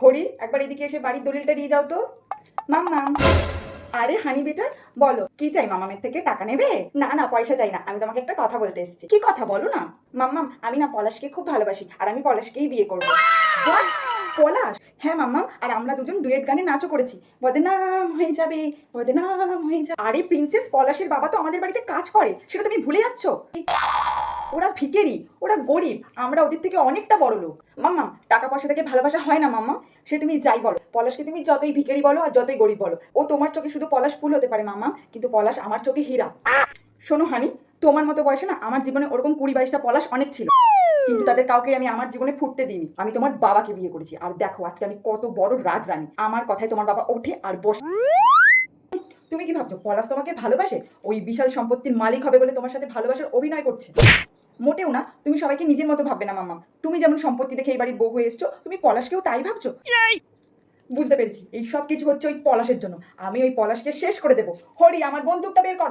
হরি, একবার এদিকে এসে বাড়ির দলিলটা নিয়ে যাও তো। মাম্মাম। আরে হানি বেটা, বলো কি চাই? মামামের থেকে টাকা নেবে? না না, পয়সা চাই না, আমি তোমাকে একটা কথা বলতে এসেছি। কি কথা বলো না। মাম্মাম, আমি না পলাশকে খুব ভালোবাসি, আর আমি পলাশকেই বিয়ে করবো। What? পলাশ? হ্যাঁ মাম্মাম, আর আমরা দুজন ডুয়েট গানে নাচও করেছি। বদনাম হয়ে যাবে, বদনাম হয়ে যাবে। আরে প্রিন্সেস, পলাশের বাবা তো আমাদের বাড়িতে কাজ করে, সেটা তুমি ভুলে যাচ্ছ? ওরা ভিকেরি, ওরা গরিব, আমরা ওদের থেকে অনেকটা বড় লোক। মাম্মা, টাকা পয়সা থেকে ভালোবাসা হয় না মাম্মা। সে তুমি যাই বলো, পলাশকে তুমি যতই ভিকেরি বলো আর যতই গরিব বলো, ও তোমার চোখে শুধু পলাশ ফুল হতে পারে মাম্মা, কিন্তু পলাশ আমার চোখে হীরা। শোনো হানি, তোমার মতো বয়সে না আমার জীবনে ওরকম 20-22টা পলাশ অনেক ছিল, কিন্তু তাদের কাউকে আমি আমার জীবনে ফুটতে দিইনি। আমি তোমার বাবাকে বিয়ে করেছি, আর দেখো আজকে আমি কত বড় রাজরানী। আমার কথায় তোমার বাবা ওঠে আর বসে। তুমি কি ভাবছো পলাশ তোমাকে ভালোবাসে? ওই বিশাল সম্পত্তির মালিক হবে বলে তোমার সাথে ভালোবাসার অভিনয় করছে? মোটেও না। তুমি সবাইকে নিজের মতো ভাববে না মাম্মা। তুমি যেমন সম্পত্তি দেখে এই বাড়ির বউ হয়ে এসছো, তুমি পলাশকেও তাই ভাবছো? বুঝতে পেরেছি, এই সব কিছু হচ্ছে ওই পলাশের জন্য। আমি ওই পলাশকে শেষ করে দেবো। হরি, আমার বন্দুকটা বের করো।